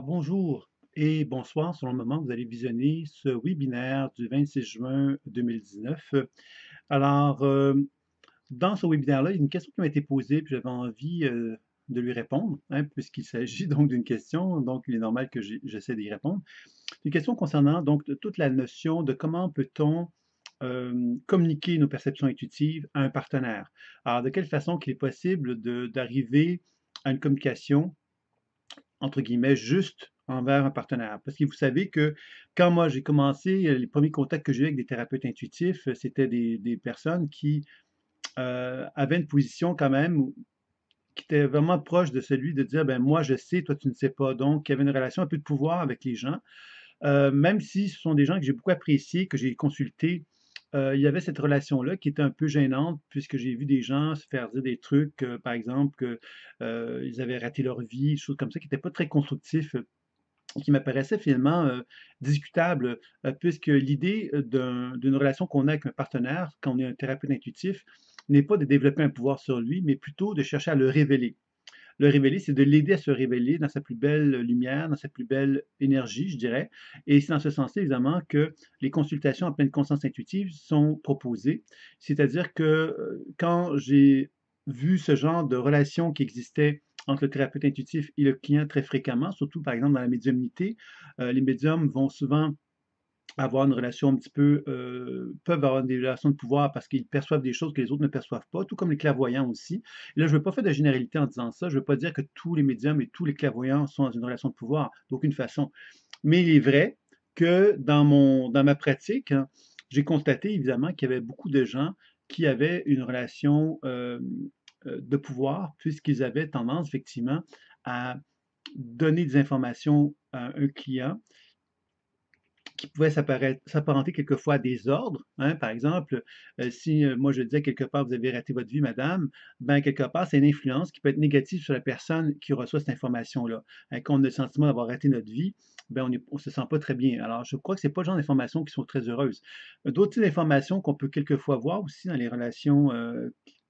Bonjour et bonsoir selon le moment où vous allez visionner ce webinaire du 26 juin 2019. Alors, dans ce webinaire-là, il y a une question qui m'a été posée, puis j'avais envie de lui répondre, hein, puisqu'il s'agit donc d'une question, donc il est normal que j'essaie d'y répondre. Une question concernant donc toute la notion de comment peut-on communiquer nos perceptions intuitives à un partenaire. Alors, de quelle façon qu'il est possible d'arriver à une communication entre guillemets, juste envers un partenaire. Parce que vous savez que quand moi j'ai commencé, les premiers contacts que j'ai eu avec des thérapeutes intuitifs, c'était des personnes qui avaient une position quand même qui était vraiment proche de celui de dire, ben moi je sais, toi tu ne sais pas. Donc, il y avait une relation un peu de pouvoir avec les gens. Même si ce sont des gens que j'ai beaucoup appréciés, que j'ai consultés, il y avait cette relation-là qui était un peu gênante puisque j'ai vu des gens se faire dire des trucs, par exemple que, ils avaient raté leur vie, des choses comme ça qui n'étaient pas très constructifs, qui m'apparaissaient finalement, discutables, puisque l'idée, d'une relation qu'on a avec un partenaire, quand on est un thérapeute intuitif, n'est pas de développer un pouvoir sur lui, mais plutôt de chercher à le révéler. Le révéler, c'est de l'aider à se révéler dans sa plus belle lumière, dans sa plus belle énergie, je dirais. Et c'est dans ce sens-là, évidemment, que les consultations en pleine conscience intuitive sont proposées. C'est-à-dire que quand j'ai vu ce genre de relation qui existait entre le thérapeute intuitif et le client très fréquemment, surtout par exemple dans la médiumnité, les médiums vont souvent avoir une relation un petit peu, peuvent avoir des relations de pouvoir parce qu'ils perçoivent des choses que les autres ne perçoivent pas, tout comme les clairvoyants aussi. Et là, je ne veux pas faire de généralité en disant ça. Je ne veux pas dire que tous les médiums et tous les clairvoyants sont dans une relation de pouvoir, d'aucune façon. Mais il est vrai que dans ma pratique, hein, j'ai constaté évidemment qu'il y avait beaucoup de gens qui avaient une relation de pouvoir, puisqu'ils avaient tendance effectivement à donner des informations à un client qui pouvaient s'apparenter quelquefois à des ordres, hein. Par exemple, si moi je disais quelque part, vous avez raté votre vie, madame, ben quelque part, c'est une influence qui peut être négative sur la personne qui reçoit cette information-là. Hein, quand on a le sentiment d'avoir raté notre vie, ben on se sent pas très bien. Alors, je crois que c'est pas le genre d'informations qui sont très heureuses. D'autres types d'informations qu'on peut quelquefois voir aussi dans les relations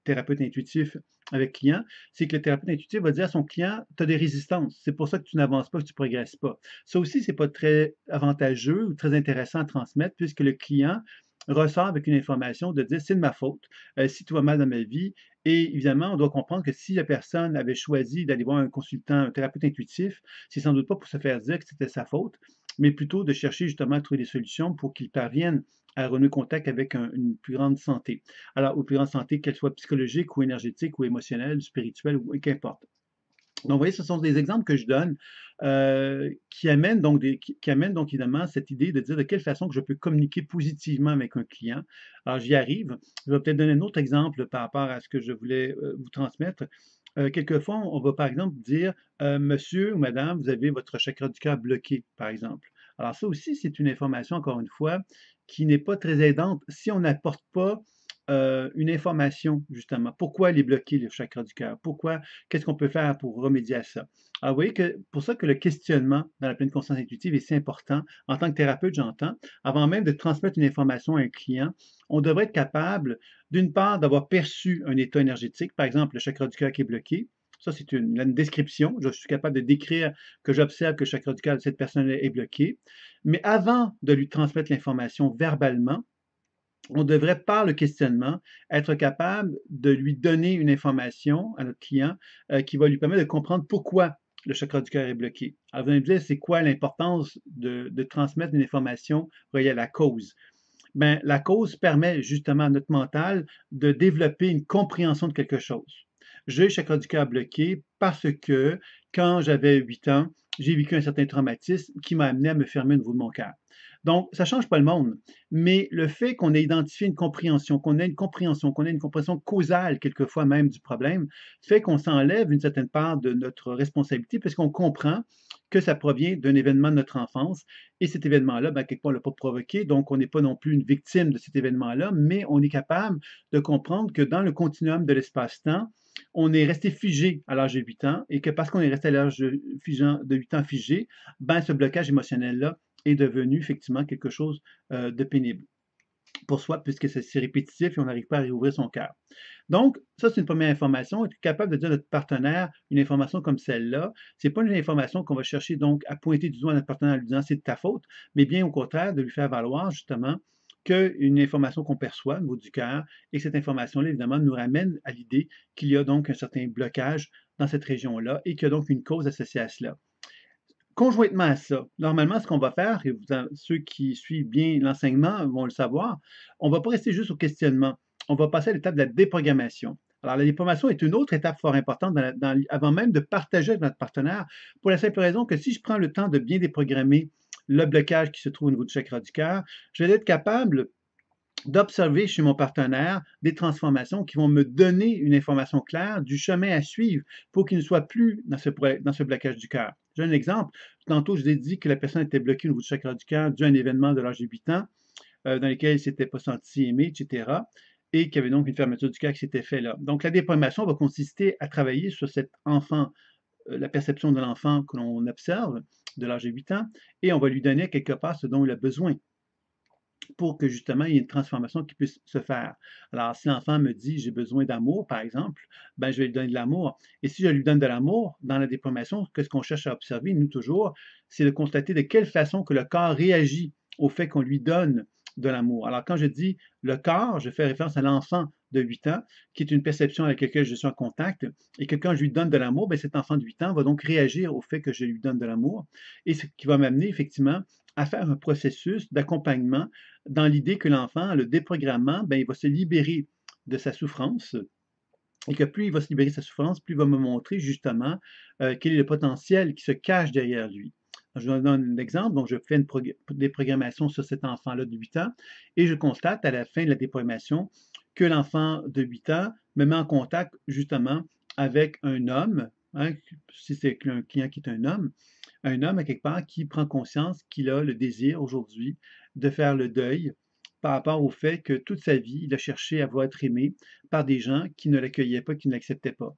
thérapeute intuitif avec client, c'est que le thérapeute intuitif va dire à son client, tu as des résistances, c'est pour ça que tu n'avances pas, que tu ne progresses pas. Ça aussi, c'est pas très avantageux ou très intéressant à transmettre puisque le client ressort avec une information de dire c'est de ma faute, si tout va mal dans ma vie. Et évidemment, on doit comprendre que si la personne avait choisi d'aller voir un consultant, un thérapeute intuitif, c'est sans doute pas pour se faire dire que c'était sa faute, mais plutôt de chercher justement à trouver des solutions pour qu'il parvienne à renouer contact avec une plus grande santé. Alors, une plus grande santé, qu'elle soit psychologique ou énergétique ou émotionnelle, spirituelle ou qu'importe. Donc, vous voyez, ce sont des exemples que je donne qui amènent donc évidemment cette idée de dire de quelle façon que je peux communiquer positivement avec un client. Alors, j'y arrive. Je vais peut-être donner un autre exemple par rapport à ce que je voulais vous transmettre. Quelquefois, on va par exemple dire Monsieur ou Madame, vous avez votre chakra du cœur bloqué, par exemple. Alors, ça aussi, c'est une information, encore une fois, qui n'est pas très aidante si on n'apporte pas une information, justement. Pourquoi elle est bloquée, le chakra du cœur? Pourquoi? Qu'est-ce qu'on peut faire pour remédier à ça? Alors, vous voyez que pour ça que le questionnement dans la pleine conscience intuitive est si important. En tant que thérapeute, j'entends, avant même de transmettre une information à un client, on devrait être capable, d'une part, d'avoir perçu un état énergétique, par exemple, le chakra du cœur qui est bloqué. Ça, c'est une description. Je suis capable de décrire que j'observe que le chakra du cœur de cette personne est bloqué. Mais avant de lui transmettre l'information verbalement, on devrait, par le questionnement, être capable de lui donner une information à notre client qui va lui permettre de comprendre pourquoi le chakra du cœur est bloqué. Alors, vous allez me dire, c'est quoi l'importance de transmettre une information reliée à la cause? Ben, la cause permet justement à notre mental de développer une compréhension de quelque chose. J'ai le chakra du cœur bloqué parce que quand j'avais 8 ans, j'ai vécu un certain traumatisme qui m'a amené à me fermer au niveau de mon cœur. Donc, ça ne change pas le monde, mais le fait qu'on ait identifié une compréhension, qu'on ait une compréhension causale quelquefois même du problème, fait qu'on s'enlève une certaine part de notre responsabilité parce qu'on comprend que ça provient d'un événement de notre enfance et cet événement-là, ben, quelque part, on ne l'a pas provoqué, donc on n'est pas non plus une victime de cet événement-là, mais on est capable de comprendre que dans le continuum de l'espace-temps, on est resté figé à l'âge de 8 ans et que parce qu'on est resté à l'âge de 8 ans figé, ben, ce blocage émotionnel-là est devenu effectivement quelque chose de pénible. pour soi, puisque c'est répétitif et on n'arrive pas à réouvrir son cœur. Donc, ça, c'est une première information. Être capable de dire à notre partenaire une information comme celle-là, c'est pas une information qu'on va chercher donc à pointer du doigt à notre partenaire en lui disant c'est de ta faute, mais bien au contraire de lui faire valoir justement qu'une information qu'on perçoit au niveau du cœur et que cette information-là, évidemment, nous ramène à l'idée qu'il y a donc un certain blocage dans cette région-là et qu'il y a donc une cause associée à cela. Conjointement à ça, normalement, ce qu'on va faire, et ceux qui suivent bien l'enseignement vont le savoir, on ne va pas rester juste au questionnement. On va passer à l'étape de la déprogrammation. Alors, la déprogrammation est une autre étape fort importante avant même de partager avec notre partenaire, pour la simple raison que si je prends le temps de bien déprogrammer le blocage qui se trouve au niveau du chakra du cœur, je vais être capable d'observer chez mon partenaire des transformations qui vont me donner une information claire du chemin à suivre pour qu'il ne soit plus dans ce blocage du cœur. J'ai un exemple. Tantôt, je vous ai dit que la personne était bloquée au niveau du chakra du cœur dû à un événement de l'âge de 8 ans dans lequel il ne s'était pas senti aimé, etc. Et qu'il y avait donc une fermeture du cœur qui s'était faite là. Donc, la déprogrammation va consister à travailler sur cet enfant, la perception de l'enfant que l'on observe de l'âge de 8 ans, et on va lui donner quelque part ce dont il a besoin pour que justement il y ait une transformation qui puisse se faire. Alors, si l'enfant me dit j'ai besoin d'amour, par exemple, ben, je vais lui donner de l'amour. Et si je lui donne de l'amour, dans la déprogrammation, qu'est-ce qu'on cherche à observer, nous toujours, c'est de constater de quelle façon que le corps réagit au fait qu'on lui donne de l'amour. Alors, quand je dis le corps, je fais référence à l'enfant de 8 ans, qui est une perception avec laquelle je suis en contact, et que quand je lui donne de l'amour, ben, cet enfant de 8 ans va donc réagir au fait que je lui donne de l'amour, et ce qui va m'amener effectivement à faire un processus d'accompagnement dans l'idée que l'enfant, le déprogrammement, ben, il va se libérer de sa souffrance et que plus il va se libérer de sa souffrance, plus il va me montrer justement quel est le potentiel qui se cache derrière lui. Je vous donne un exemple. Donc, je fais une déprogrammation sur cet enfant-là de 8 ans et je constate à la fin de la déprogrammation que l'enfant de 8 ans me met en contact justement avec un homme, hein, si c'est un client qui est un homme à quelque part qui prend conscience qu'il a le désir aujourd'hui de faire le deuil par rapport au fait que toute sa vie, il a cherché à vouloir être aimé par des gens qui ne l'accueillaient pas, qui ne l'acceptaient pas.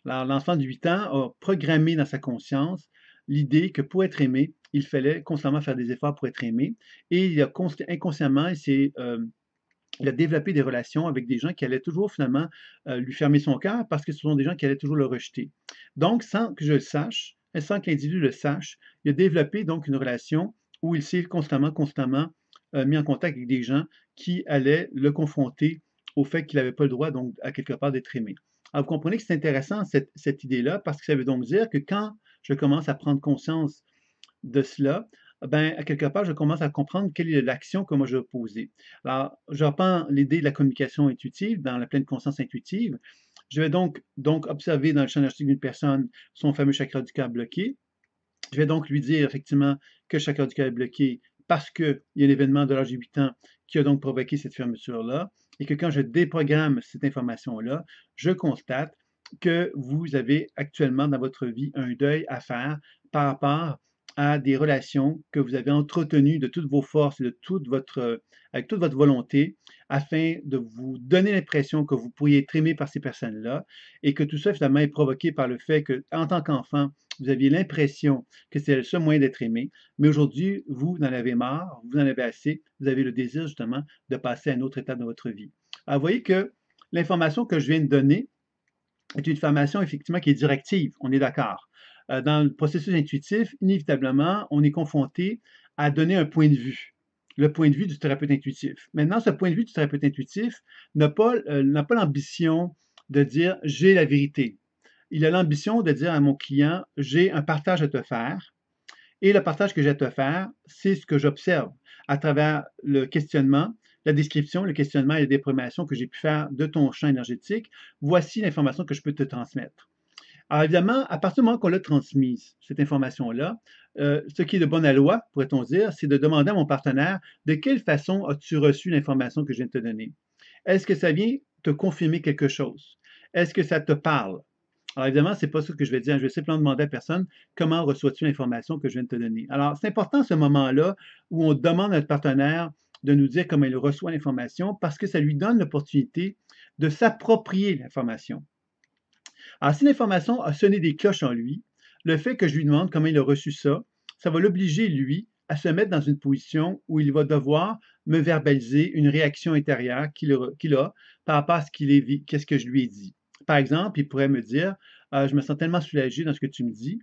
Alors, l'enfant de 8 ans a programmé dans sa conscience l'idée que pour être aimé, il fallait constamment faire des efforts pour être aimé. Et il a inconsciemment, il a développé des relations avec des gens qui allaient toujours finalement lui fermer son cœur parce que ce sont des gens qui allaient toujours le rejeter. Donc, sans que je le sache, et sans que l'individu le sache, il a développé donc une relation où il s'est constamment mis en contact avec des gens qui allaient le confronter au fait qu'il n'avait pas le droit, donc, à quelque part, d'être aimé. Alors, vous comprenez que c'est intéressant, cette idée-là, parce que ça veut donc dire que quand je commence à prendre conscience de cela, ben, à quelque part, je commence à comprendre quelle est l'action que moi je vais poser. Alors, je reprends l'idée de la communication intuitive dans la pleine conscience intuitive. Je vais donc observer dans le champ énergétique d'une personne son fameux chakra du cœur bloqué. Je vais donc lui dire effectivement que le chakra du cœur est bloqué parce qu'il y a un événement de l'âge de 8 ans qui a donc provoqué cette fermeture-là et que quand je déprogramme cette information-là, je constate que vous avez actuellement dans votre vie un deuil à faire par rapport à des relations que vous avez entretenues de toutes vos forces et avec toute votre volonté afin de vous donner l'impression que vous pourriez être aimé par ces personnes-là et que tout ça finalement est provoqué par le fait que, en tant qu'enfant, vous aviez l'impression que c'est le seul moyen d'être aimé, mais aujourd'hui, vous en avez marre, vous en avez assez, vous avez le désir justement de passer à une autre étape de votre vie. Alors, vous voyez que l'information que je viens de donner est une information effectivement qui est directive, on est d'accord. Dans le processus intuitif, inévitablement, on est confronté à donner un point de vue, le point de vue du thérapeute intuitif. Maintenant, ce point de vue du thérapeute intuitif n'a pas l'ambition de dire j'ai la vérité. Il a l'ambition de dire à mon client j'ai un partage à te faire et le partage que j'ai à te faire, c'est ce que j'observe à travers le questionnement, la description, le questionnement et la déprogrammation que j'ai pu faire de ton champ énergétique. Voici l'information que je peux te transmettre. Alors évidemment, à partir du moment qu'on l'a transmise, cette information-là, ce qui est de bonne loi, pourrait-on dire, c'est de demander à mon partenaire de quelle façon as-tu reçu l'information que je viens de te donner. Est-ce que ça vient te confirmer quelque chose? Est-ce que ça te parle? Alors évidemment, ce n'est pas ce que je vais dire. Je vais simplement demander à la personne comment reçois-tu l'information que je viens de te donner. Alors, c'est important ce moment-là où on demande à notre partenaire de nous dire comment il reçoit l'information parce que ça lui donne l'opportunité de s'approprier l'information. Alors, si l'information a sonné des cloches en lui, le fait que je lui demande comment il a reçu ça, ça va l'obliger, lui, à se mettre dans une position où il va devoir me verbaliser une réaction intérieure qu'il a par rapport à qu'est-ce que je lui ai dit. Par exemple, il pourrait me dire, je me sens tellement soulagé dans ce que tu me dis,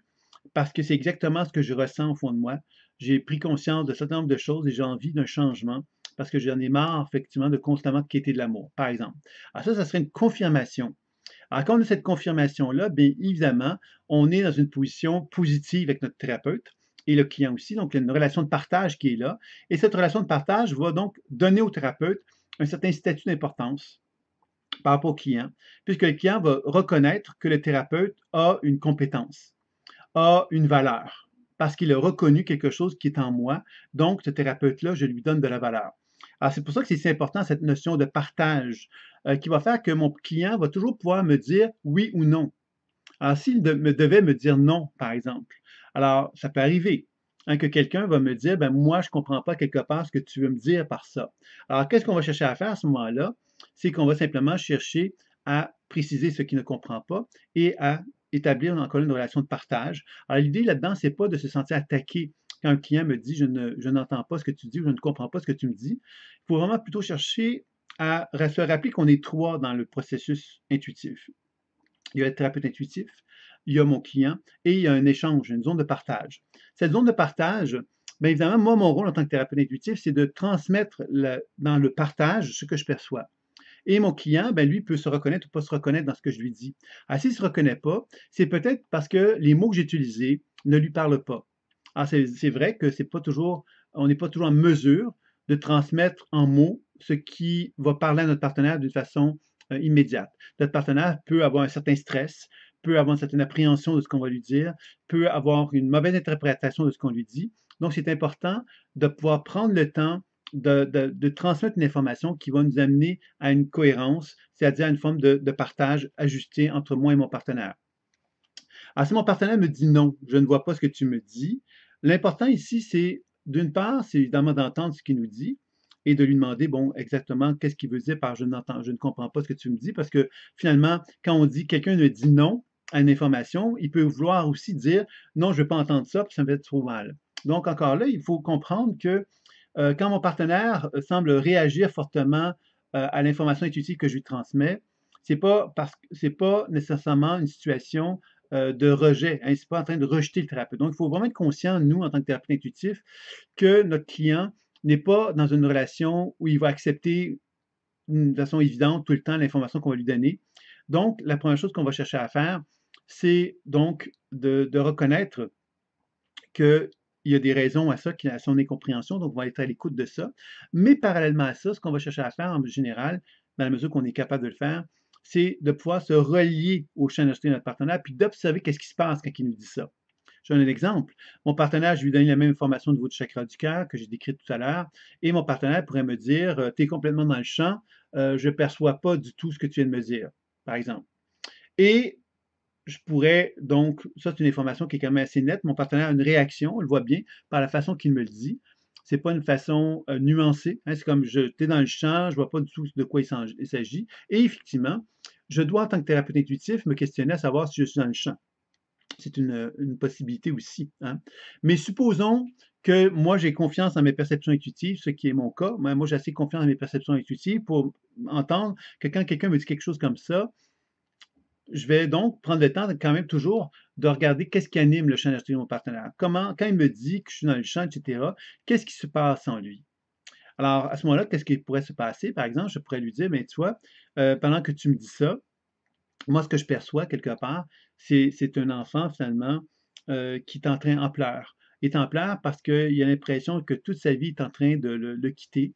parce que c'est exactement ce que je ressens au fond de moi. J'ai pris conscience de certain nombre de choses et j'ai envie d'un changement parce que j'en ai marre, effectivement, de constamment quitter de l'amour, par exemple. Alors ça serait une confirmation. Alors, quand on a cette confirmation-là, bien évidemment, on est dans une position positive avec notre thérapeute et le client aussi. Donc, il y a une relation de partage qui est là. Et cette relation de partage va donc donner au thérapeute un certain statut d'importance par rapport au client, puisque le client va reconnaître que le thérapeute a une compétence, a une valeur, parce qu'il a reconnu quelque chose qui est en moi. Donc, ce thérapeute-là, je lui donne de la valeur. Alors, c'est pour ça que c'est si important, cette notion de partage, qui va faire que mon client va toujours pouvoir me dire oui ou non. Alors, s'il devait me dire non, par exemple, alors ça peut arriver, hein, que quelqu'un va me dire, ben moi, je ne comprends pas quelque part ce que tu veux me dire par ça. Alors, qu'est-ce qu'on va chercher à faire à ce moment-là? C'est qu'on va simplement chercher à préciser ce qu'il ne comprend pas et à établir encore une relation de partage. Alors, l'idée là-dedans, c'est pas de se sentir attaqué quand un client me dit je n'entends pas ce que tu dis ou je ne comprends pas ce que tu me dis. Il faut vraiment plutôt chercher à se rappeler qu'on est trois dans le processus intuitif. Il y a le thérapeute intuitif, il y a mon client et il y a un échange, une zone de partage. Cette zone de partage, bien évidemment, moi, mon rôle en tant que thérapeute intuitif, c'est de transmettre dans le partage ce que je perçois. Et mon client, ben, lui, peut se reconnaître ou pas se reconnaître dans ce que je lui dis. Ah, s'il ne se reconnaît pas, c'est peut-être parce que les mots que j'ai utilisés ne lui parlent pas. Ah, c'est vrai que c'est pas toujours, on n'est pas toujours en mesure de transmettre en mots ce qui va parler à notre partenaire d'une façon immédiate. Notre partenaire peut avoir un certain stress, peut avoir une certaine appréhension de ce qu'on va lui dire, peut avoir une mauvaise interprétation de ce qu'on lui dit. Donc, c'est important de pouvoir prendre le temps de transmettre une information qui va nous amener à une cohérence, c'est-à-dire à une forme de partage ajusté entre moi et mon partenaire. Alors, si mon partenaire me dit non, je ne vois pas ce que tu me dis, l'important ici, c'est d'une part, c'est évidemment d'entendre ce qu'il nous dit et de lui demander, bon, exactement, qu'est-ce qu'il veut dire par je ne comprends pas ce que tu me dis, parce que finalement, quand on dit, quelqu'un me dit non à une information, il peut vouloir aussi dire, non, je ne veux pas entendre ça, puis ça me fait trop mal. Donc, encore là, il faut comprendre que quand mon partenaire semble réagir fortement à l'information intuitive que je lui transmets, c'est pas nécessairement une situation de rejet. Hein, c'est pas en train de rejeter le thérapeute. Donc, il faut vraiment être conscient, nous, en tant que thérapeute intuitif, que notre client n'est pas dans une relation où il va accepter de façon évidente tout le temps l'information qu'on va lui donner. Donc, la première chose qu'on va chercher à faire, c'est donc de reconnaître qu'il y a des raisons à ça, à son incompréhension, donc on va être à l'écoute de ça. Mais parallèlement à ça, ce qu'on va chercher à faire en général, dans la mesure qu'on est capable de le faire, c'est de pouvoir se relier au champ d'énergie de notre partenaire, puis d'observer qu'est-ce qui se passe quand il nous dit ça. Je donne un exemple. Mon partenaire, je lui donne la même information au niveau du chakra du cœur que j'ai décrit tout à l'heure, et mon partenaire pourrait me dire, tu es complètement dans le champ, je ne perçois pas du tout ce que tu viens de me dire, par exemple. Et je pourrais donc, ça c'est une information qui est quand même assez nette, mon partenaire a une réaction, on le voit bien, par la façon qu'il me le dit. C'est pas une façon nuancée, hein, c'est comme tu es dans le champ, je vois pas du tout de quoi il s'agit. Et effectivement, je dois, en tant que thérapeute intuitif, me questionner à savoir si je suis dans le champ. C'est une possibilité aussi. Hein. Mais supposons que moi, j'ai confiance en mes perceptions intuitives, ce qui est mon cas. Moi, j'ai assez confiance en mes perceptions intuitives pour entendre que quand quelqu'un me dit quelque chose comme ça, je vais donc prendre le temps quand même toujours de regarder qu'est-ce qui anime le champ d'énergie de mon partenaire. Comment, quand il me dit que je suis dans le champ, etc., qu'est-ce qui se passe en lui? Alors, à ce moment-là, qu'est-ce qui pourrait se passer? Par exemple, je pourrais lui dire, mais tu vois, pendant que tu me dis ça, moi, ce que je perçois quelque part, c'est un enfant finalement qui est en pleurs. Il est en pleurs parce qu'il a l'impression que toute sa vie est en train de le quitter,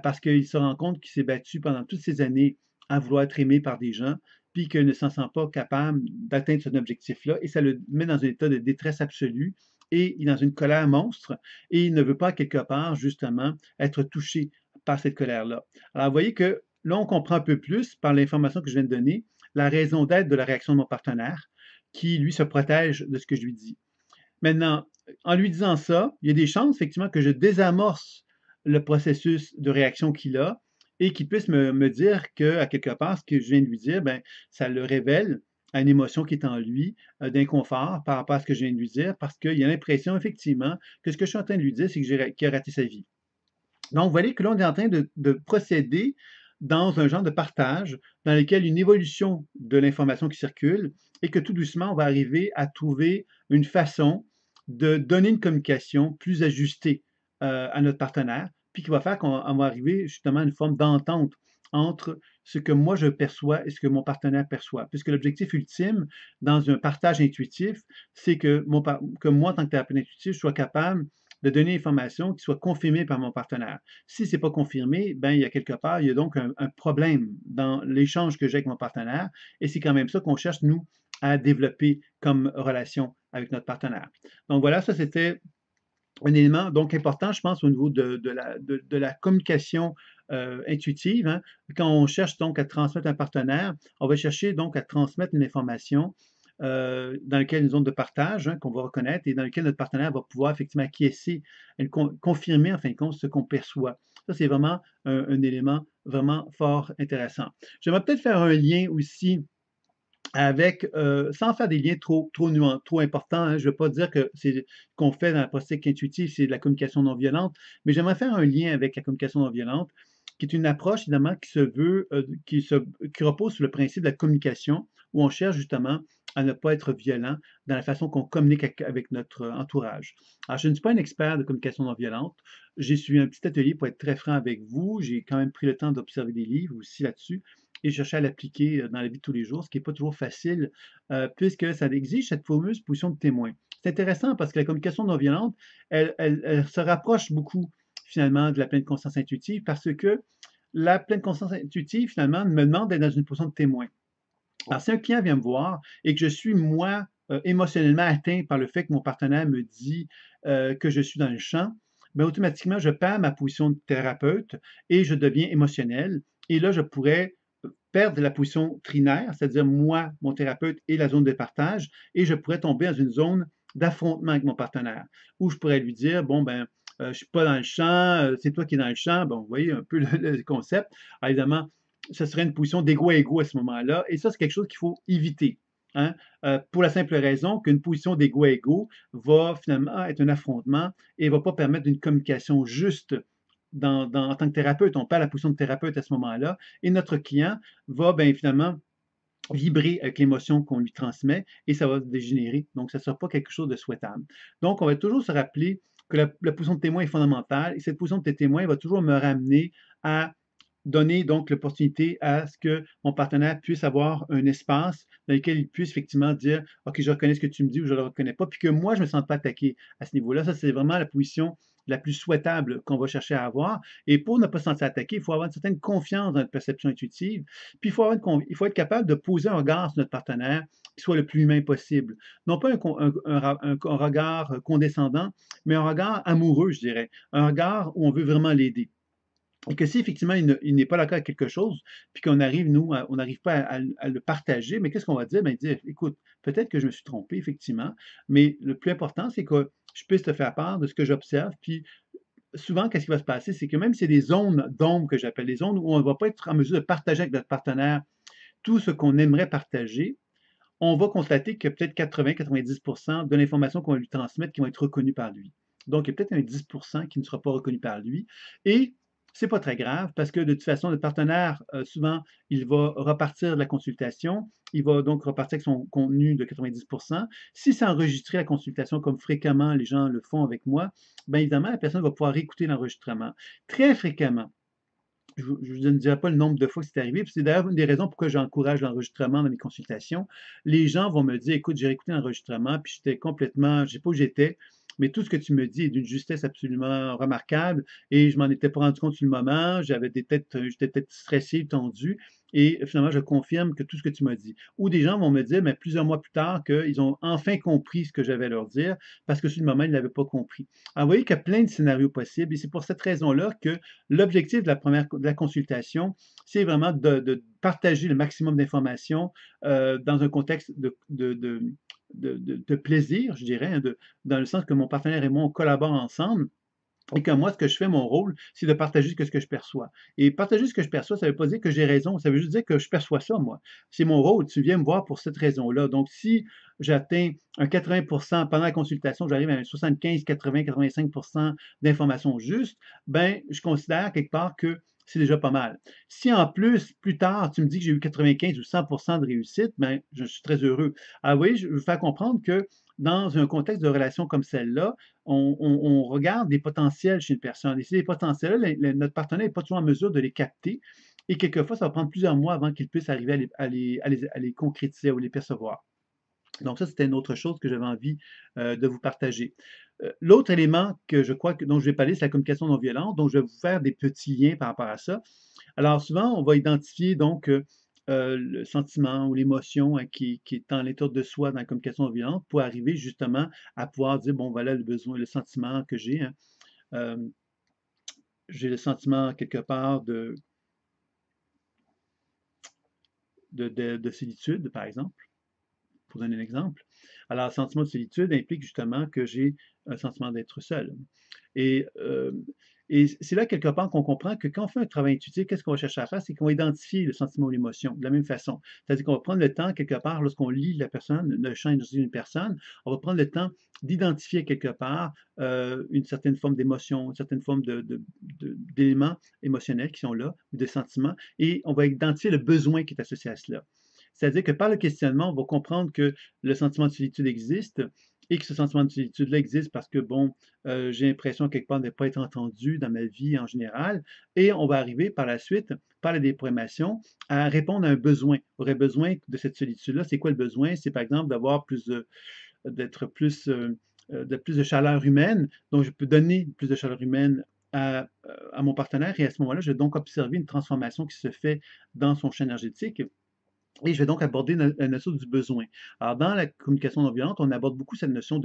parce qu'il se rend compte qu'il s'est battu pendant toutes ces années à vouloir être aimé par des gens, puis qu'il ne s'en sent pas capable d'atteindre son objectif-là, et ça le met dans un état de détresse absolue, et il est dans une colère monstre, et il ne veut pas quelque part, justement, être touché par cette colère-là. Alors, vous voyez que là, on comprend un peu plus, par l'information que je viens de donner, la raison d'être de la réaction de mon partenaire, qui, lui, se protège de ce que je lui dis. Maintenant, en lui disant ça, il y a des chances, effectivement, que je désamorce le processus de réaction qu'il a et qu'il puisse me dire qu'à quelque part, ce que je viens de lui dire, ben, ça le révèle à une émotion qui est en lui, d'inconfort par rapport à ce que je viens de lui dire, parce qu'il a l'impression, effectivement, que ce que je suis en train de lui dire, c'est qu'il a raté sa vie. Donc, vous voyez que là, on est en train de procéder dans un genre de partage dans lequel une évolution de l'information qui circule et que tout doucement, on va arriver à trouver une façon de donner une communication plus ajustée à notre partenaire, puis qui va faire qu'on va arriver justement à une forme d'entente entre ce que moi je perçois et ce que mon partenaire perçoit. Puisque l'objectif ultime dans un partage intuitif, c'est que, que moi, en tant que thérapeute intuitif, je sois capable de donner une information qui soit confirmée par mon partenaire. Si ce n'est pas confirmé, ben, il y a quelque part, il y a donc un problème dans l'échange que j'ai avec mon partenaire, et c'est quand même ça qu'on cherche, nous, à développer comme relation avec notre partenaire. Donc voilà, ça c'était un élément donc important, je pense, au niveau de la communication intuitive. Hein. Quand on cherche donc à transmettre un partenaire, on va chercher donc à transmettre une information dans laquelle une zone de partage hein, qu'on va reconnaître et dans laquelle notre partenaire va pouvoir effectivement acquiescer, confirmer en fin de compte ce qu'on perçoit. Ça, c'est vraiment un élément vraiment fort intéressant. J'aimerais peut-être faire un lien aussi avec, sans faire des liens trop importants, hein, je ne veux pas dire que c'est ce qu'on fait dans la pratique intuitive, c'est de la communication non violente, mais j'aimerais faire un lien avec la communication non violente, qui est une approche évidemment qui se veut, qui repose sur le principe de la communication, où on cherche justement à ne pas être violent dans la façon qu'on communique avec notre entourage. Alors, je ne suis pas un expert de communication non violente. J'ai suivi un petit atelier pour être très franc avec vous. J'ai quand même pris le temps d'observer des livres aussi là-dessus et chercher à l'appliquer dans la vie de tous les jours, ce qui n'est pas toujours facile, puisque ça exige cette fameuse position de témoin. C'est intéressant parce que la communication non violente, elle se rapproche beaucoup finalement de la pleine conscience intuitive parce que la pleine conscience intuitive, finalement, me demande d'être dans une position de témoin. Alors, si un client vient me voir et que je suis, moi, émotionnellement atteint par le fait que mon partenaire me dit que je suis dans le champ, bien, automatiquement, je perds ma position de thérapeute et je deviens émotionnel. Et là, je pourrais perdre la position trinaire, c'est-à-dire moi, mon thérapeute et la zone de partage, et je pourrais tomber dans une zone d'affrontement avec mon partenaire, où je pourrais lui dire, bon, ben, je ne suis pas dans le champ, c'est toi qui es dans le champ. Bon, vous voyez un peu le concept. Alors, évidemment, ce serait une position d'égo à égo à ce moment-là, et ça, c'est quelque chose qu'il faut éviter. Hein, pour la simple raison qu'une position d'égo à égo va finalement être un affrontement et ne va pas permettre une communication juste en tant que thérapeute. On perd la position de thérapeute à ce moment-là et notre client va bien, finalement vibrer avec l'émotion qu'on lui transmet et ça va dégénérer. Donc, ça ne sera pas quelque chose de souhaitable. Donc, on va toujours se rappeler que la position de témoin est fondamentale et cette position de témoin va toujours me ramener à donner donc l'opportunité à ce que mon partenaire puisse avoir un espace dans lequel il puisse effectivement dire OK, je reconnais ce que tu me dis ou je ne le reconnais pas, puis que moi, je ne me sente pas attaqué à ce niveau-là. Ça, c'est vraiment la position la plus souhaitable qu'on va chercher à avoir. Et pour ne pas se sentir attaqué, il faut avoir une certaine confiance dans notre perception intuitive. Puis il faut être capable de poser un regard sur notre partenaire qui soit le plus humain possible. Non pas un regard condescendant, mais un regard amoureux, je dirais. Un regard où on veut vraiment l'aider. Et que si effectivement il n'est pas d'accord avec quelque chose, puis qu'on arrive, nous, on n'arrive pas à le partager, mais qu'est-ce qu'on va dire? Bien, dire, écoute, peut-être que je me suis trompé, effectivement, mais le plus important, c'est que je puisse te faire part de ce que j'observe. Puis souvent, qu'est-ce qui va se passer? C'est que même si c'est des zones d'ombre que j'appelle, des zones où on ne va pas être en mesure de partager avec notre partenaire tout ce qu'on aimerait partager, on va constater que peut-être 80-90% de l'information qu'on va lui transmettre qui vont être reconnues par lui. Donc, il y a peut-être un 10% qui ne sera pas reconnu par lui. Et c'est pas très grave parce que de toute façon, le partenaire, souvent, il va repartir de la consultation. Il va donc repartir avec son contenu de 90%. Si c'est enregistré la consultation comme fréquemment les gens le font avec moi, bien évidemment, la personne va pouvoir réécouter l'enregistrement. Très fréquemment, je ne dirais pas le nombre de fois que c'est arrivé. C'est d'ailleurs une des raisons pourquoi j'encourage l'enregistrement dans mes consultations. Les gens vont me dire, écoute, j'ai écouté l'enregistrement, puis j'étais complètement, je ne sais pas où j'étais, mais tout ce que tu me dis est d'une justesse absolument remarquable et je m'en étais pas rendu compte sur le moment. J'étais peut-être stressé, tendu. Et finalement, je confirme que tout ce que tu m'as dit. Ou des gens vont me dire, mais plusieurs mois plus tard, qu'ils ont enfin compris ce que j'avais à leur dire, parce que sur le moment, ils ne l'avaient pas compris. Alors, vous voyez qu'il y a plein de scénarios possibles, et c'est pour cette raison-là que l'objectif de la consultation, c'est vraiment de partager le maximum d'informations dans un contexte de plaisir, je dirais, hein, dans le sens que mon partenaire et moi, on collabore ensemble Et que moi, ce que je fais, mon rôle, c'est de partager ce que je perçois. Et partager ce que je perçois, ça ne veut pas dire que j'ai raison, ça veut juste dire que je perçois ça, moi. C'est mon rôle, tu viens me voir pour cette raison-là. Donc, si j'atteins un 80 pendant la consultation, j'arrive à un 75, 80, 85 d'informations justes, ben, je considère quelque part que c'est déjà pas mal. Si en plus, plus tard, tu me dis que j'ai eu 95 ou 100 de réussite, ben, je suis très heureux. Ah oui, je veux faire comprendre que dans un contexte de relation comme celle-là, on regarde des potentiels chez une personne. Et ces potentiels-là, notre partenaire n'est pas toujours en mesure de les capter. Et quelquefois, ça va prendre plusieurs mois avant qu'il puisse arriver à les concrétiser ou les percevoir. Donc ça, c'était une autre chose que j'avais envie de vous partager. L'autre élément que je crois dont je vais parler, c'est la communication non violente. Donc, je vais vous faire des petits liens par rapport à ça. Alors, souvent, on va identifier donc le sentiment ou l'émotion qui est en l'état de soi dans la communication non violente pour arriver justement à pouvoir dire, bon, voilà le besoin, le sentiment que j'ai. Hein. Euh, j'ai le sentiment quelque part de solitude, par exemple, pour donner un exemple. Alors, le sentiment de solitude implique justement que j'ai un sentiment d'être seul. Et, euh, et c'est là, quelque part, qu'on comprend que quand on fait un travail intuitif, qu'est-ce qu'on va chercher à faire? C'est qu'on va identifier le sentiment ou l'émotion de la même façon. C'est-à-dire qu'on va prendre le temps, quelque part, lorsqu'on lit la personne, le champ énergétique d'une personne, on va prendre le temps d'identifier quelque part une certaine forme d'émotion, une certaine forme d'éléments émotionnels qui sont là, ou de sentiments, et on va identifier le besoin qui est associé à cela. C'est-à-dire que par le questionnement, on va comprendre que le sentiment de solitude existe et que ce sentiment de solitude-là existe parce que, bon, j'ai l'impression quelque part de ne pas être entendu dans ma vie en général. Et on va arriver par la suite, par la déprogrammation, à répondre à un besoin. On aurait besoin de cette solitude-là. C'est quoi le besoin? C'est par exemple d'avoir d'être plus, de plus de chaleur humaine. Donc, je peux donner plus de chaleur humaine à mon partenaire et à ce moment-là, je vais donc observer une transformation qui se fait dans son champ énergétique. Et je vais donc aborder la notion du besoin. Alors, dans la communication non violente, on aborde beaucoup cette notion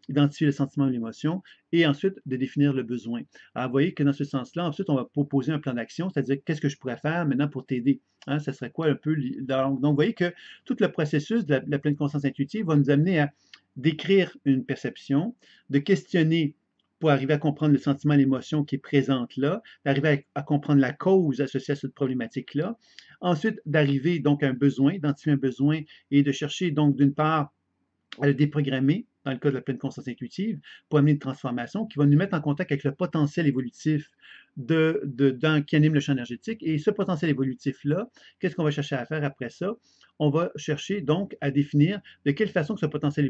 d'identifier le sentiment et l'émotion et ensuite de définir le besoin. Alors, vous voyez que dans ce sens-là, ensuite, on va proposer un plan d'action, c'est-à-dire qu'est-ce que je pourrais faire maintenant pour t'aider. Hein, ça serait quoi un peu. Donc, vous voyez que tout le processus de la pleine conscience intuitive va nous amener à décrire une perception, de questionner pour arriver à comprendre le sentiment, l'émotion qui est présente là, d'arriver à comprendre la cause associée à cette problématique-là, ensuite, d'arriver donc à un besoin, d'identifier un besoin et de chercher donc d'une part à le déprogrammer, dans le cas de la pleine conscience intuitive, pour amener une transformation qui va nous mettre en contact avec le potentiel évolutif qui anime le champ énergétique. Et ce potentiel évolutif-là, qu'est-ce qu'on va chercher à faire après ça? On va chercher donc à définir de quelle façon que ce potentiel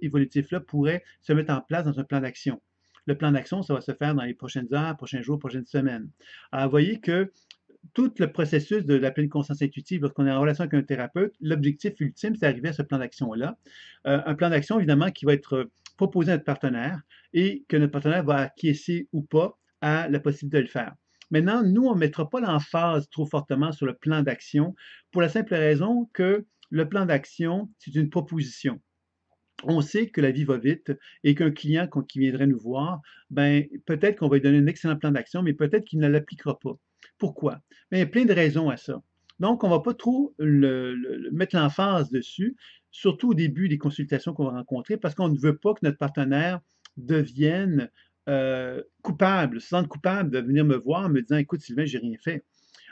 évolutif-là pourrait se mettre en place dans un plan d'action. Le plan d'action, ça va se faire dans les prochaines heures, prochains jours, prochaines semaines. Alors, vous voyez que tout le processus de la pleine conscience intuitive, lorsqu'on est en relation avec un thérapeute, l'objectif ultime, c'est d'arriver à ce plan d'action-là. Un plan d'action, évidemment, qui va être proposé à notre partenaire et que notre partenaire va acquiescer ou pas à la possibilité de le faire. Maintenant, nous, on ne mettra pas l'emphase trop fortement sur le plan d'action pour la simple raison que le plan d'action, c'est une proposition. On sait que la vie va vite et qu'un client qui viendrait nous voir, ben, peut-être qu'on va lui donner un excellent plan d'action, mais peut-être qu'il ne l'appliquera pas. Pourquoi? Ben, il y a plein de raisons à ça. Donc, on ne va pas trop mettre l'emphase dessus, surtout au début des consultations qu'on va rencontrer, parce qu'on ne veut pas que notre partenaire devienne coupable, se sente coupable de venir me voir en me disant, écoute, Sylvain, j'ai rien fait.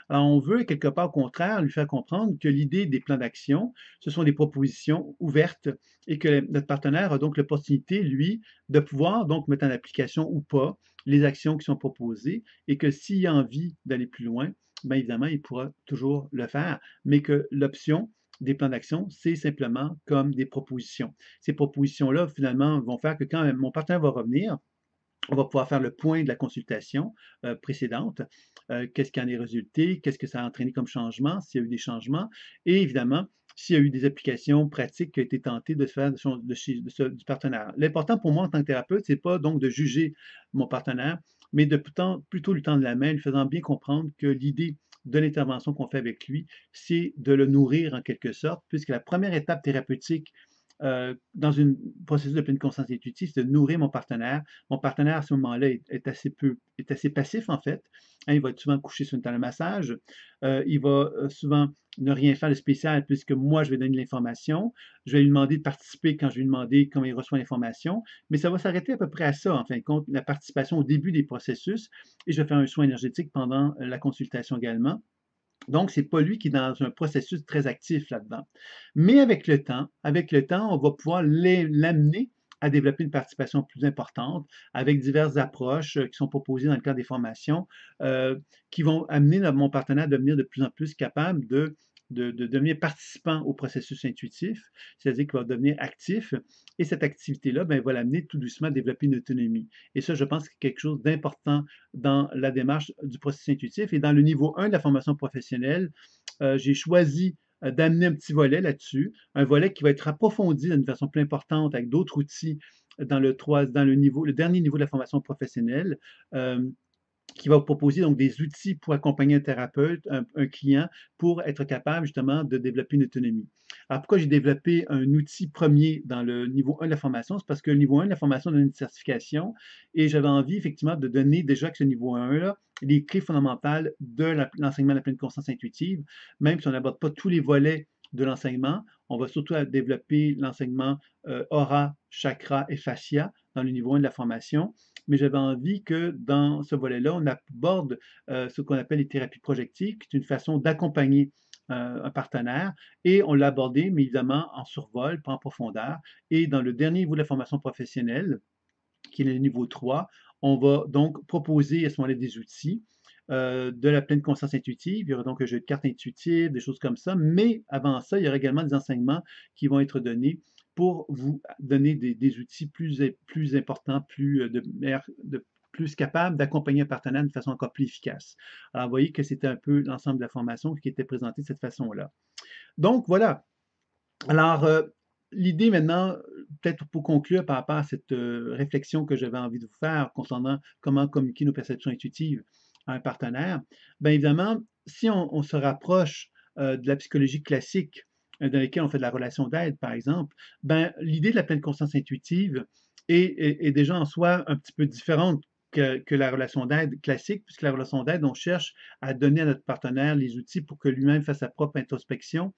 Alors, on veut, quelque part, au contraire, lui faire comprendre que l'idée des plans d'action, ce sont des propositions ouvertes et que notre partenaire a donc l'opportunité, lui, de pouvoir donc mettre en application ou pas les actions qui sont proposées et que s'il a envie d'aller plus loin, bien évidemment, il pourra toujours le faire, mais que l'option des plans d'action, c'est simplement comme des propositions. Ces propositions-là, finalement, vont faire que quand mon partenaire va revenir, on va pouvoir faire le point de la consultation précédente. Qu'est-ce qui en est résulté? Qu'est-ce que ça a entraîné comme changement? S'il y a eu des changements? Et évidemment, s'il y a eu des applications pratiques qui ont été tentées de faire du partenaire. L'important pour moi en tant que thérapeute, c'est pas donc de juger mon partenaire, mais de plutôt lui tendre la main, lui faisant bien comprendre que l'idée de l'intervention qu'on fait avec lui, c'est de le nourrir en quelque sorte, puisque la première étape thérapeutique dans un processus de pleine conscience intuitive, c'est de nourrir mon partenaire. Mon partenaire, à ce moment-là, est assez passif, en fait. Hein, il va être souvent couché sur une table de massage. Il va souvent ne rien faire de spécial puisque moi, je vais donner l'information. Je vais lui demander de participer quand je vais lui demander comment il reçoit l'information. Mais ça va s'arrêter à peu près à ça, en fin de compte, la participation au début des processus. Et je vais faire un soin énergétique pendant la consultation également. Donc, c'est pas lui qui est dans un processus très actif là-dedans. Mais avec le temps, on va pouvoir l'amener à développer une participation plus importante avec diverses approches qui sont proposées dans le cadre des formations qui vont amener mon partenaire à devenir de plus en plus capable de devenir participant au processus intuitif, c'est-à-dire qu'il va devenir actif et cette activité-là ben, va l'amener tout doucement à développer une autonomie. Et ça, je pense que c'est quelque chose d'important dans la démarche du processus intuitif. Et dans le niveau 1 de la formation professionnelle, j'ai choisi d'amener un petit volet là-dessus, un volet qui va être approfondi d'une façon plus importante avec d'autres outils le dernier niveau de la formation professionnelle. Qui va vous proposer donc des outils pour accompagner un thérapeute, un client, pour être capable justement de développer une autonomie. Alors pourquoi j'ai développé un outil premier dans le niveau 1 de la formation? C'est parce que le niveau 1 de la formation donne une certification et j'avais envie effectivement de donner déjà avec ce niveau 1-là les clés fondamentales de l'enseignement de la pleine conscience intuitive, même si on n'aborde pas tous les volets de l'enseignement. On va surtout développer l'enseignement aura, chakra et fascia dans le niveau 1 de la formation. Mais j'avais envie que dans ce volet-là, on aborde ce qu'on appelle les thérapies projectives, qui est une façon d'accompagner un partenaire. Et on l'a abordé, mais évidemment en survol, pas en profondeur. Et dans le dernier niveau de la formation professionnelle, qui est le niveau 3, on va donc proposer à ce moment-là des outils de la pleine conscience intuitive. Il y aura donc un jeu de cartes intuitives, des choses comme ça. Mais avant ça, il y aura également des enseignements qui vont être donnés pour vous donner des outils plus importants, plus capables d'accompagner un partenaire de façon encore plus efficace. Alors, vous voyez que c'était un peu l'ensemble de la formation qui était présentée de cette façon-là. Donc, voilà. Alors, l'idée maintenant, peut-être pour conclure par rapport à cette réflexion que j'avais envie de vous faire concernant comment communiquer nos perceptions intuitives à un partenaire, bien évidemment, si on se rapproche de la psychologie classique dans laquelle on fait de la relation d'aide, par exemple, ben, l'idée de la pleine conscience intuitive est déjà en soi un petit peu différente que la relation d'aide classique, puisque la relation d'aide, on cherche à donner à notre partenaire les outils pour que lui-même fasse sa propre introspection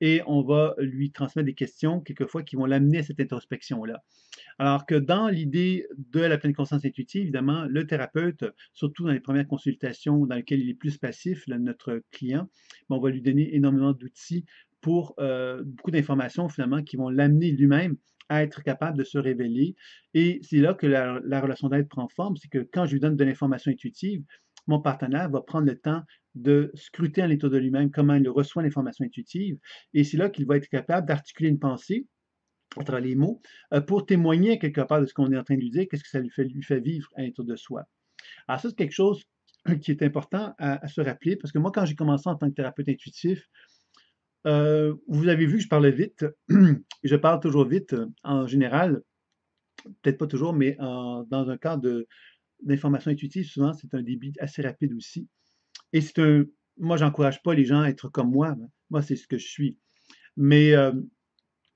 et on va lui transmettre des questions, quelquefois, qui vont l'amener à cette introspection-là. Alors que dans l'idée de la pleine conscience intuitive, évidemment, le thérapeute, surtout dans les premières consultations dans lesquelles il est plus passif, notre client, ben, on va lui donner énormément d'outils pour beaucoup d'informations, finalement, qui vont l'amener lui-même à être capable de se révéler. Et c'est là que la relation d'aide prend forme, c'est que quand je lui donne de l'information intuitive, mon partenaire va prendre le temps de scruter à l'intérieur de lui-même comment il reçoit l'information intuitive. Et c'est là qu'il va être capable d'articuler une pensée à travers les mots pour témoigner quelque part de ce qu'on est en train de lui dire, qu'est-ce que ça lui fait vivre à l'intérieur de soi. Alors ça, c'est quelque chose qui est important à se rappeler, parce que moi, quand j'ai commencé en tant que thérapeute intuitif, vous avez vu que je parlais vite. Je parle toujours vite en général, peut-être pas toujours, mais dans un cadre d'information intuitive, souvent, c'est un débit assez rapide aussi. Et moi, j'encourage pas les gens à être comme moi. Moi, c'est ce que je suis. Mais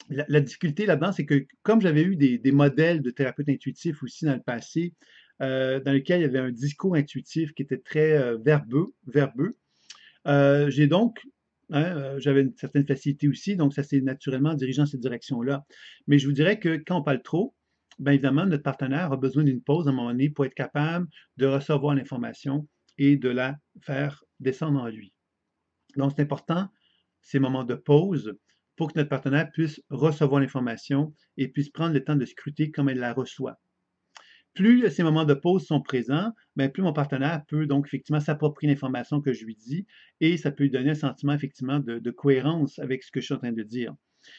la difficulté là-dedans, c'est que comme j'avais eu des modèles de thérapeutes intuitifs aussi dans le passé, dans lesquels il y avait un discours intuitif qui était très verbeux, j'ai donc, hein, j'avais une certaine facilité aussi, donc ça s'est naturellement dirigé dans cette direction-là. Mais je vous dirais que quand on parle trop, bien évidemment, notre partenaire a besoin d'une pause à un moment donné pour être capable de recevoir l'information et de la faire descendre en lui. Donc, c'est important, ces moments de pause, pour que notre partenaire puisse recevoir l'information et puisse prendre le temps de scruter comme elle la reçoit. Plus ces moments de pause sont présents, bien, plus mon partenaire peut donc effectivement s'approprier l'information que je lui dis et ça peut lui donner un sentiment effectivement de cohérence avec ce que je suis en train de dire.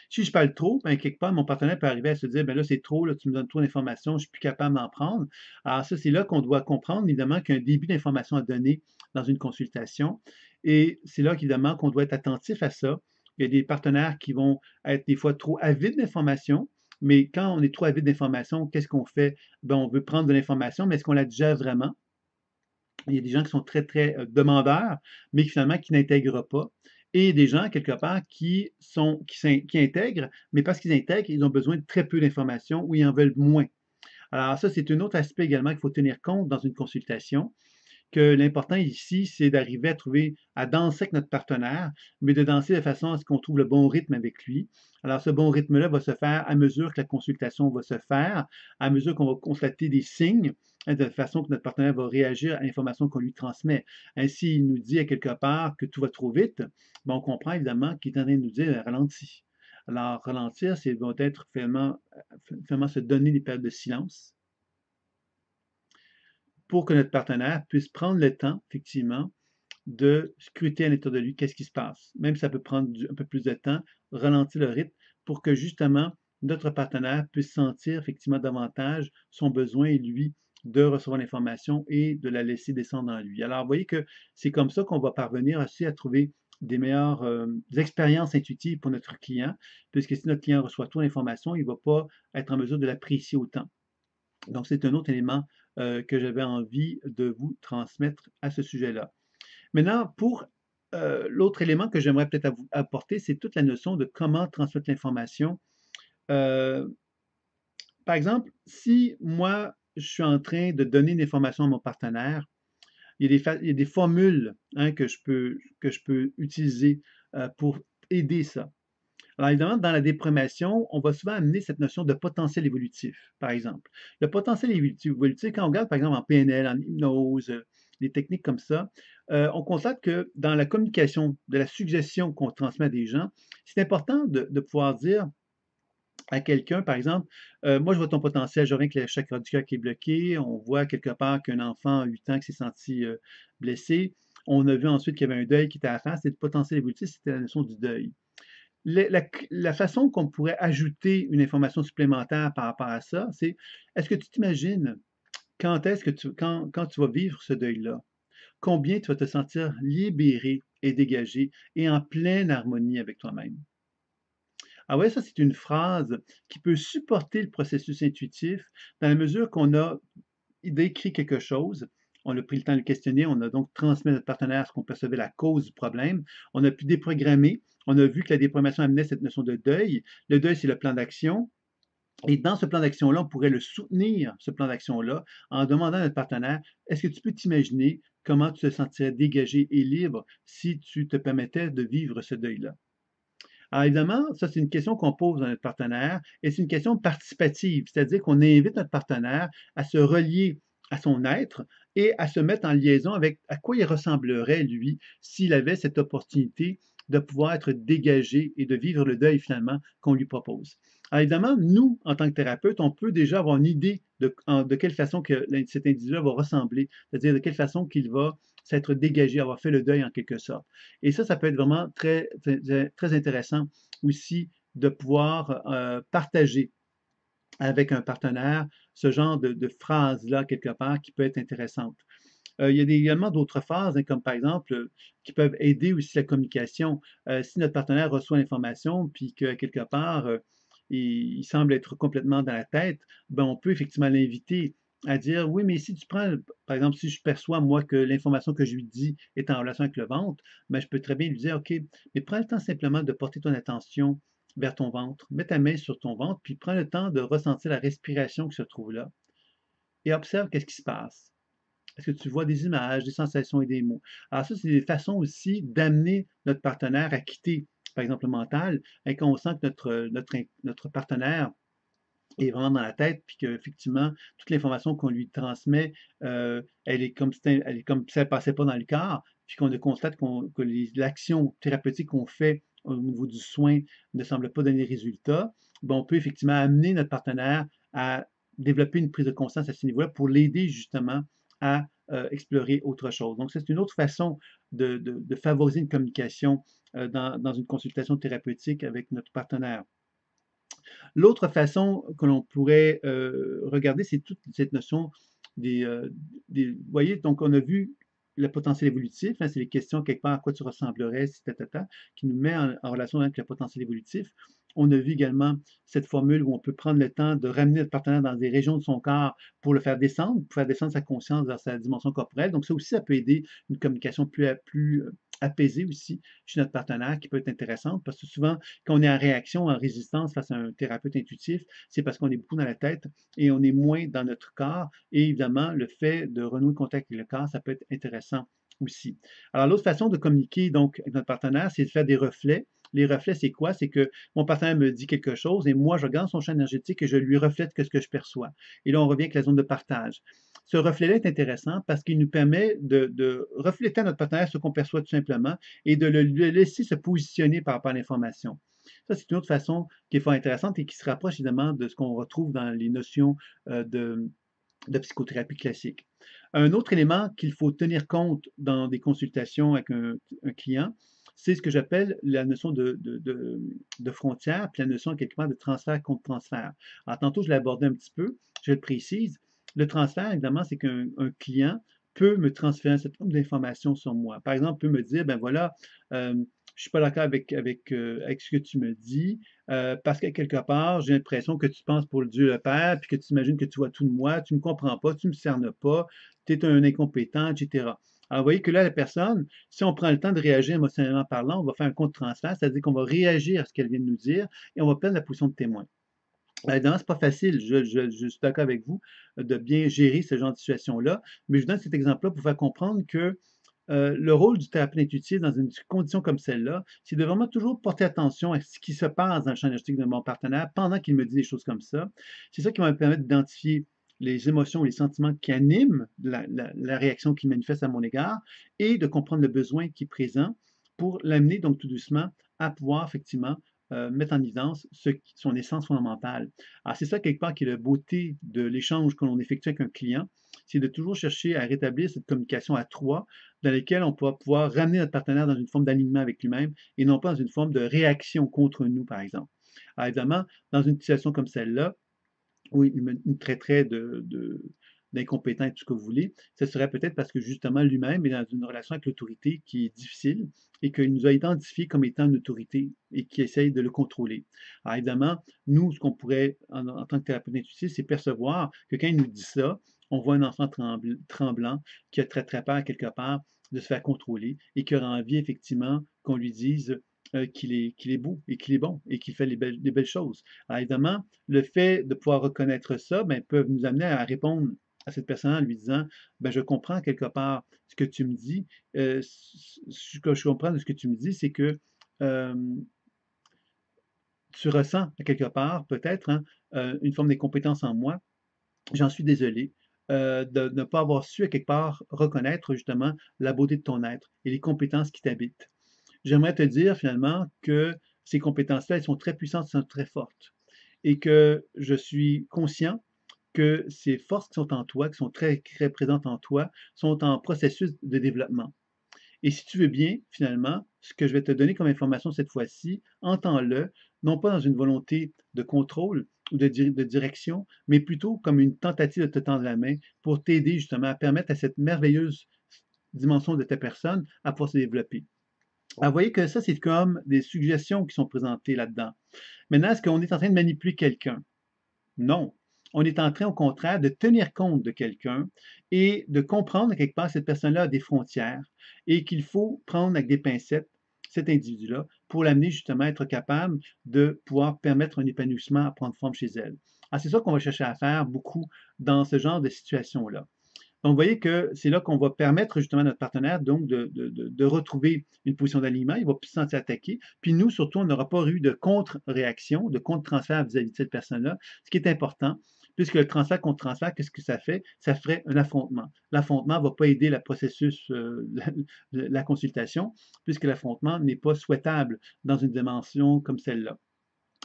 Si je parle trop, bien, quelque part, mon partenaire peut arriver à se dire, ben là, c'est trop, là, tu me donnes trop d'informations, je ne suis plus capable d'en prendre. Alors ça, c'est là qu'on doit comprendre, évidemment, qu'il y a un début d'information à donner dans une consultation. Et c'est là, évidemment, qu'on doit être attentif à ça. Il y a des partenaires qui vont être des fois trop avides d'informations, mais quand on est trop avide d'informations, qu'est-ce qu'on fait? Ben, on veut prendre de l'information, mais est-ce qu'on l'a déjà vraiment? Il y a des gens qui sont très, très demandeurs, mais finalement qui n'intègrent pas. et des gens, quelque part, qui intègrent, mais parce qu'ils intègrent, ils ont besoin de très peu d'informations ou ils en veulent moins. Alors ça, c'est un autre aspect également qu'il faut tenir compte dans une consultation, que l'important ici, c'est d'arriver à danser avec notre partenaire, mais de danser de façon à ce qu'on trouve le bon rythme avec lui. Alors, ce bon rythme-là va se faire à mesure que la consultation va se faire, à mesure qu'on va constater des signes, hein, de façon que notre partenaire va réagir à l'information qu'on lui transmet. Ainsi, il nous dit à quelque part que tout va trop vite, ben, on comprend évidemment qu'il est en train de nous dire ralentis. Alors, ralentir, c'est doit être finalement se donner des périodes de silence pour que notre partenaire puisse prendre le temps, effectivement, de scruter à l'intérieur de lui qu'est-ce qui se passe. Même si ça peut prendre un peu plus de temps, ralentir le rythme pour que justement notre partenaire puisse sentir effectivement davantage son besoin et lui de recevoir l'information et de la laisser descendre en lui. Alors, vous voyez que c'est comme ça qu'on va parvenir aussi à trouver des meilleures expériences intuitives pour notre client, puisque si notre client reçoit toute l'information, il ne va pas être en mesure de l'apprécier autant. Donc, c'est un autre élément que j'avais envie de vous transmettre à ce sujet-là. Maintenant, pour l'autre élément que j'aimerais peut-être apporter, c'est toute la notion de comment transmettre l'information. Euh, Par exemple, si moi, je suis en train de donner une information à mon partenaire, il y a des formules, hein, que je peux utiliser pour aider ça. Alors évidemment, dans la déprogrammation, on va souvent amener cette notion de potentiel évolutif, par exemple. Le potentiel évolutif, quand on regarde par exemple en PNL, en hypnose, des techniques comme ça, on constate que dans la communication, de la suggestion qu'on transmet à des gens, c'est important de pouvoir dire à quelqu'un, par exemple, moi je vois ton potentiel, je reviens que le chakra du cœur qui est bloqué, on voit quelque part qu'un enfant à 8 ans qui s'est senti blessé, on a vu ensuite qu'il y avait un deuil qui était à faire, c'est le potentiel évolutif, c'était la notion du deuil. La façon qu'on pourrait ajouter une information supplémentaire par rapport à ça, c'est est-ce que tu t'imagines quand tu vas vivre ce deuil-là, combien tu vas te sentir libéré et dégagé et en pleine harmonie avec toi-même? Ah ouais, ça, c'est une phrase qui peut supporter le processus intuitif dans la mesure qu'on a décrit quelque chose, on a pris le temps de le questionner, on a donc transmis à notre partenaire ce qu'on percevait la cause du problème, on a pu déprogrammer, on a vu que la déprogrammation amenait cette notion de deuil. Le deuil, c'est le plan d'action. Et dans ce plan d'action-là, on pourrait le soutenir, ce plan d'action-là, en demandant à notre partenaire, est-ce que tu peux t'imaginer comment tu te sentirais dégagé et libre si tu te permettais de vivre ce deuil-là? Alors évidemment, ça c'est une question qu'on pose à notre partenaire et c'est une question participative, c'est-à-dire qu'on invite notre partenaire à se relier à son être et à se mettre en liaison avec à quoi il ressemblerait, lui, s'il avait cette opportunité de pouvoir être dégagé et de vivre le deuil finalement qu'on lui propose. Alors évidemment, nous, en tant que thérapeute, on peut déjà avoir une idée de quelle façon que cet individu va ressembler, c'est-à-dire de quelle façon qu'il va s'être dégagé, avoir fait le deuil en quelque sorte. Et ça peut être vraiment très intéressant aussi de pouvoir partager avec un partenaire ce genre de phrases-là, quelque part, qui peut être intéressante. Il y a également d'autres phases, hein, comme par exemple, qui peuvent aider aussi la communication. Si notre partenaire reçoit l'information, puis que quelque part, il semble être complètement dans la tête, ben, on peut effectivement l'inviter à dire, oui, mais si tu prends, par exemple, si je perçois, moi, que l'information que je lui dis est en relation avec le ventre, ben, je peux très bien lui dire, OK, mais prends le temps simplement de porter ton attention vers ton ventre, mets ta main sur ton ventre, puis prends le temps de ressentir la respiration qui se trouve là et observe qu'est-ce qui se passe. Est-ce que tu vois des images, des sensations et des mots? Alors ça, c'est des façons aussi d'amener notre partenaire à quitter, par exemple, le mental, et quand on sent que notre partenaire est vraiment dans la tête, puis qu'effectivement, toute l'information qu'on lui transmet, elle est comme si elle ne passait pas dans le corps, puis qu'on constate que l'action thérapeutique qu'on fait au niveau du soin ne semble pas donner résultat, ben, on peut effectivement amener notre partenaire à développer une prise de conscience à ce niveau-là pour l'aider justement à explorer autre chose. Donc, c'est une autre façon de favoriser une communication dans une consultation thérapeutique avec notre partenaire. L'autre façon que l'on pourrait regarder, c'est toute cette notion vous voyez, donc on a vu le potentiel évolutif, hein, c'est les questions quelque part à quoi tu ressemblerais si qui nous met en relation avec le potentiel évolutif. On a vu également cette formule où on peut prendre le temps de ramener notre partenaire dans des régions de son corps pour le faire descendre, pour faire descendre sa conscience vers sa dimension corporelle. Donc ça aussi, ça peut aider une communication plus apaisée aussi chez notre partenaire qui peut être intéressante parce que souvent, quand on est en réaction, en résistance face à un thérapeute intuitif, c'est parce qu'on est beaucoup dans la tête et on est moins dans notre corps. Et évidemment, le fait de renouer contact avec le corps, ça peut être intéressant aussi. Alors, l'autre façon de communiquer donc avec notre partenaire, c'est de faire des reflets. Les reflets, c'est quoi? C'est que mon partenaire me dit quelque chose et moi, je regarde son champ énergétique et je lui reflète ce que je perçois. Et là, on revient avec la zone de partage. Ce reflet-là est intéressant parce qu'il nous permet de refléter à notre partenaire ce qu'on perçoit tout simplement et de le laisser se positionner par rapport à l'information. Ça, c'est une autre façon qui est fort intéressante et qui se rapproche évidemment de ce qu'on retrouve dans les notions de psychothérapie classique. Un autre élément qu'il faut tenir compte dans des consultations avec un client, c'est ce que j'appelle la notion de frontière, puis la notion quelque part de transfert contre transfert. Alors, tantôt, je l'ai abordé un petit peu, je le précise. Le transfert, évidemment, c'est qu'un client peut me transférer un certain nombre d'informations sur moi. Par exemple, peut me dire, ben voilà, je ne suis pas d'accord avec ce que tu me dis, parce que quelque part, j'ai l'impression que tu penses pour le Dieu le Père, puis que tu imagines que tu vois tout de moi, tu ne me comprends pas, tu ne me cernes pas, tu es un incompétent, etc. Alors, vous voyez que là, la personne, si on prend le temps de réagir émotionnellement parlant, on va faire un contre-transfert, c'est-à-dire qu'on va réagir à ce qu'elle vient de nous dire et on va prendre la position de témoin. Évidemment, c'est pas facile, je suis d'accord avec vous, de bien gérer ce genre de situation-là, mais je vous donne cet exemple-là pour faire comprendre que le rôle du thérapeute intuitif dans une condition comme celle-là, c'est de vraiment toujours porter attention à ce qui se passe dans le champ énergétique de mon partenaire pendant qu'il me dit des choses comme ça. C'est ça qui va me permettre d'identifier les émotions ou les sentiments qui animent la réaction qu'il manifeste à mon égard et de comprendre le besoin qui est présent pour l'amener donc tout doucement à pouvoir effectivement mettre en évidence son essence fondamentale. Alors c'est ça quelque part qui est la beauté de l'échange que l'on effectue avec un client, c'est de toujours chercher à rétablir cette communication à trois dans laquelle on va pouvoir ramener notre partenaire dans une forme d'alignement avec lui-même et non pas dans une forme de réaction contre nous, par exemple. Alors évidemment, dans une situation comme celle-là, où il me traiterait d'incompétent et tout ce que vous voulez, ce serait peut-être parce que justement lui-même est dans une relation avec l'autorité qui est difficile et qu'il nous a identifié comme étant une autorité et qui essaye de le contrôler. Alors évidemment, nous, ce qu'on pourrait, en tant que thérapeute intuitif, c'est percevoir que quand il nous dit ça, on voit un enfant tremblant qui a très très peur quelque part de se faire contrôler et qui aura envie effectivement qu'on lui dise qu'il est beau et qu'il est bon et qu'il fait les belles choses. Alors évidemment, le fait de pouvoir reconnaître ça, ben, peut nous amener à répondre à cette personne en lui disant, ben, je comprends quelque part ce que tu me dis. Ce que je comprends de ce que tu me dis, c'est que euh, tu ressens à quelque part peut-être hein, une forme d'incompétence en moi. J'en suis désolé de ne pas avoir su à quelque part reconnaître justement la beauté de ton être et les compétences qui t'habitent. J'aimerais te dire finalement que ces compétences-là, elles sont très puissantes, elles sont très fortes et que je suis conscient que ces forces qui sont en toi, qui sont très, très présentes en toi, sont en processus de développement. Et si tu veux bien, finalement, ce que je vais te donner comme information cette fois-ci, entends-le, non pas dans une volonté de contrôle ou de direction, mais plutôt comme une tentative de te tendre la main pour t'aider justement à permettre à cette merveilleuse dimension de ta personne à pouvoir se développer. Alors, vous voyez que ça, c'est comme des suggestions qui sont présentées là-dedans. Maintenant, est-ce qu'on est en train de manipuler quelqu'un? Non. On est en train, au contraire, de tenir compte de quelqu'un et de comprendre quelque part que cette personne-là a des frontières et qu'il faut prendre avec des pincettes cet individu-là pour l'amener justement à être capable de pouvoir permettre un épanouissement à prendre forme chez elle. Alors, c'est ça qu'on va chercher à faire beaucoup dans ce genre de situation-là. Donc, vous voyez que c'est là qu'on va permettre justement à notre partenaire donc de retrouver une position d'alignement. Il va plus se sentir attaqué. Puis nous, surtout, on n'aura pas eu de contre-réaction, de contre-transfert vis-à-vis de cette personne-là, ce qui est important, puisque le transfert contre transfert, qu'est-ce que ça fait? Ça ferait un affrontement. L'affrontement ne va pas aider le processus, la consultation, puisque l'affrontement n'est pas souhaitable dans une dimension comme celle-là.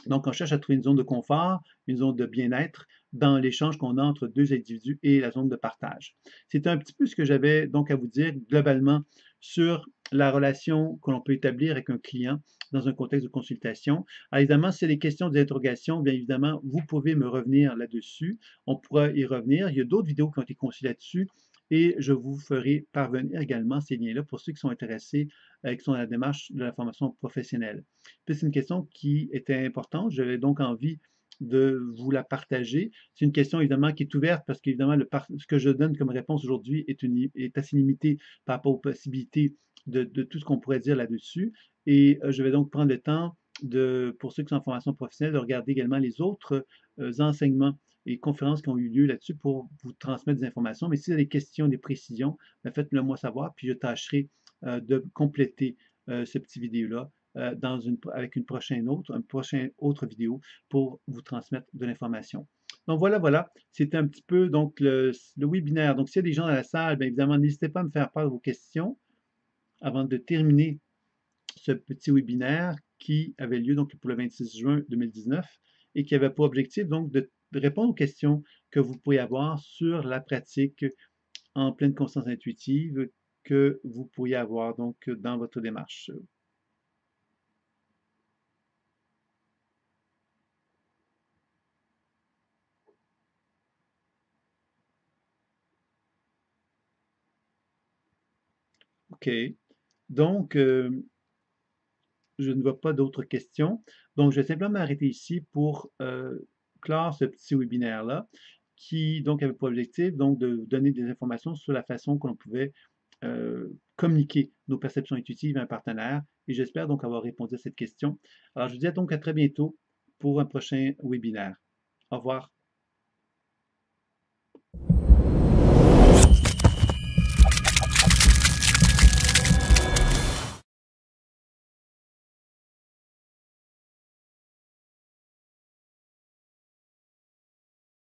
Donc, on cherche à trouver une zone de confort, une zone de bien-être dans l'échange qu'on a entre deux individus et la zone de partage. C'est un petit peu ce que j'avais donc à vous dire globalement sur la relation que l'on peut établir avec un client dans un contexte de consultation. Alors, évidemment, si y a des questions, des interrogations, bien évidemment, vous pouvez me revenir là-dessus. On pourra y revenir. Il y a d'autres vidéos qui ont été conçues là-dessus et je vous ferai parvenir également ces liens-là pour ceux qui sont intéressés, qui sont dans la démarche de la formation professionnelle. Puis c'est une question qui était importante. J'avais donc envie de vous la partager. C'est une question évidemment qui est ouverte parce qu'évidemment ce que je donne comme réponse aujourd'hui est assez limité par rapport aux possibilités de tout ce qu'on pourrait dire là-dessus. Et je vais donc prendre le temps pour ceux qui sont en formation professionnelle, de regarder également les autres enseignements et conférences qui ont eu lieu là-dessus pour vous transmettre des informations. Mais si vous avez des questions, des précisions, ben faites-le moi savoir, puis je tâcherai de compléter ce petit vidéo-là avec une prochaine autre vidéo pour vous transmettre de l'information. Donc voilà, c'était un petit peu donc le webinaire. Donc s'il y a des gens dans la salle, bien évidemment, n'hésitez pas à me faire part de vos questions avant de terminer ce petit webinaire qui avait lieu donc pour le 26 juin 2019 et qui avait pour objectif donc de répondre aux questions que vous pouvez avoir sur la pratique en pleine conscience intuitive que vous pourriez avoir donc dans votre démarche. OK. Donc, je ne vois pas d'autres questions. Donc, je vais simplement m'arrêter ici pour clore ce petit webinaire-là, qui donc avait pour objectif donc, de donner des informations sur la façon que l'on pouvait communiquer nos perceptions intuitives à un partenaire. Et j'espère donc avoir répondu à cette question. Alors, je vous dis donc à très bientôt pour un prochain webinaire. Au revoir.